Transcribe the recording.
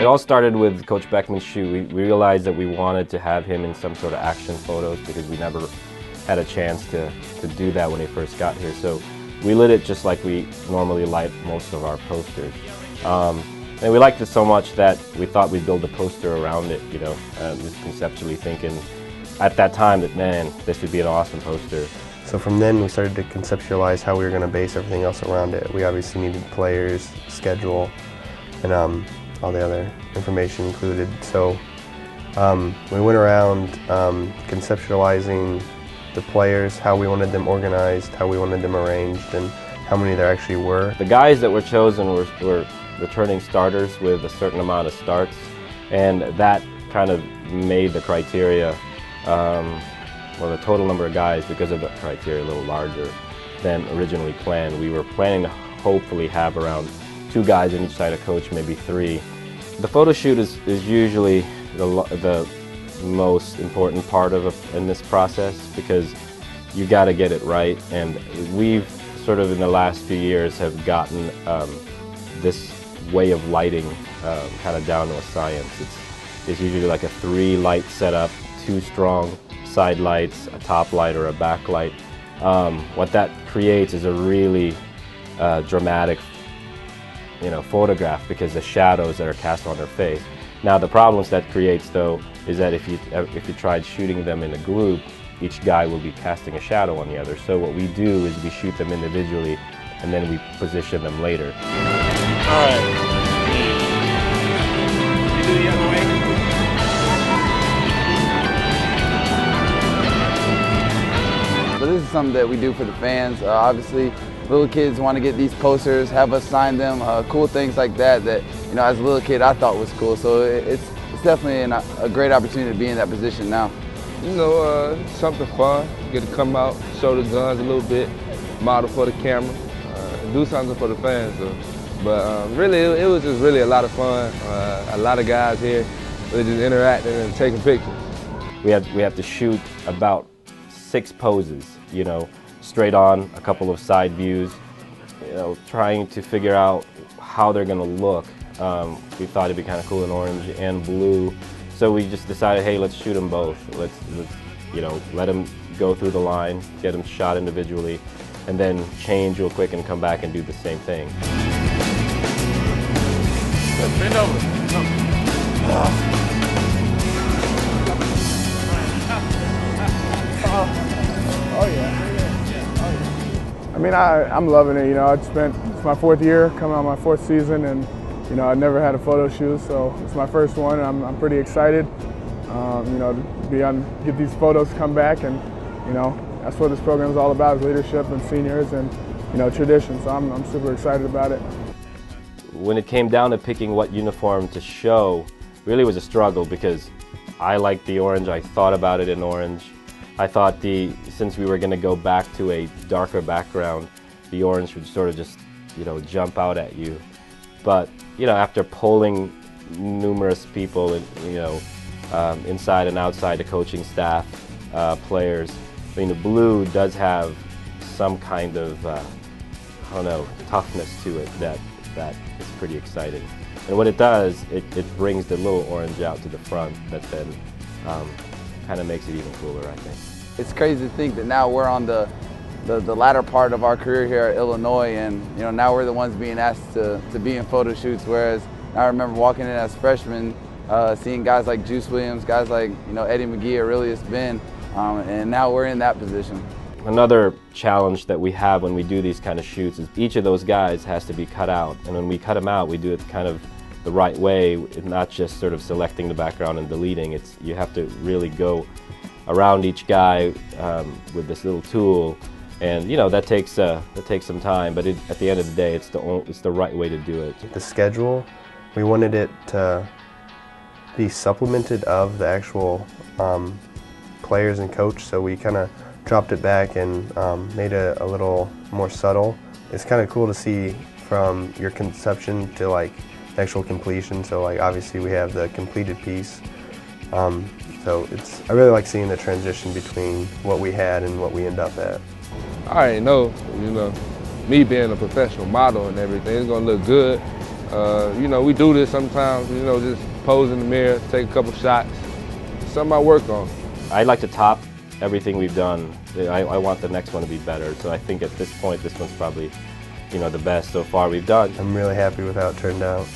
It all started with Coach Beckman's shoe. We realized that we wanted to have him in some sort of action photos because we never had a chance to do that when he first got here. So we lit it just like we normally light most of our posters. And we liked it so much that we thought we'd build a poster around it, you know, just conceptually thinking at that time that, man, this would be an awesome poster. So from then we started to conceptualize how we were going to base everything else around it. We obviously needed players, schedule, and all the other information included. So we went around conceptualizing the players, how we wanted them organized, how we wanted them arranged, and how many there actually were. The guys that were chosen were returning starters with a certain amount of starts, and that kind of made the criteria, well, the total number of guys, because of the criteria, a little larger than originally planned. We were planning to hopefully have around 2 guys on each side of coach, maybe 3. The photo shoot is usually the most important part in this process because you got to get it right, and we've sort of in the last few years have gotten this way of lighting kind of down to a science. It's usually like a 3 light setup, 2 strong side lights, a top light or a back light. What that creates is a really dramatic, you know, photograph because the shadows that are cast on their face. Now the problems that creates though is that if you tried shooting them in a group, each guy will be casting a shadow on the other. So what we do is we shoot them individually and then we position them later. All right. You do the other way. So this is something that we do for the fans. Obviously, little kids want to get these posters, have us sign them, cool things like that. That, you know, as a little kid, I thought was cool. So it's definitely a great opportunity to be in that position now. You know, something fun. Get to come out, show the guns a little bit, model for the camera, do something for the fans. So. But really, it was just really a lot of fun. A lot of guys here, we just interacting and taking pictures. We have to shoot about 6 poses, you know, straight on, a couple of side views, you know, trying to figure out how they're going to look. We thought it'd be kind of cool in orange and blue, so we just decided, hey, let's shoot them both. Let's you know, let them go through the line, get them shot individually, and then change real quick and come back and do the same thing. Bend over. Oh yeah. I mean, I'm loving it. You know, it's my 4th year, coming on my 4th season, and you know, I never had a photo shoot, so it's my first one. And I'm pretty excited. You know, to get these photos come back, and you know, that's what this program is all about: is leadership and seniors, and you know, tradition. So I'm super excited about it. When it came down to picking what uniform to show, really was a struggle because I liked the orange. I thought about it in orange. I thought since we were going to go back to a darker background, the orange would sort of just, you know, jump out at you. But, you know, after polling numerous people, you know, inside and outside the coaching staff, players, I mean, the blue does have some kind of, I don't know, toughness to it that is pretty exciting. And what it does, it brings the little orange out to the front that then kind of makes it even cooler, I think. It's crazy to think that now we're on the latter part of our career here at Illinois, and you know, now we're the ones being asked to be in photo shoots, whereas I remember walking in as freshmen, seeing guys like Juice Williams, guys like, you know, Eddie McGee, Aurelius Ben, and now we're in that position. Another challenge that we have when we do these kind of shoots is each of those guys has to be cut out, and when we cut them out, we do it kind of the right way, not just sort of selecting the background and deleting. You have to really go around each guy with this little tool, and you know, that takes some time, but at the end of the day, it's the right way to do it. The schedule, we wanted it to be supplemented of the actual players and coach, so we kind of dropped it back and made it a little more subtle. It's kind of cool to see from your conception to like actual completion. So like obviously we have the completed piece. So I really like seeing the transition between what we had and what we end up at. I already know, you know, me being a professional model and everything, it's gonna look good. You know, we do this sometimes, you know, just pose in the mirror, take a couple shots. Something I work on. I'd like to top everything we've done. I want the next one to be better. So I think at this point, this one's probably, you know, the best so far we've done. I'm really happy with how it turned out.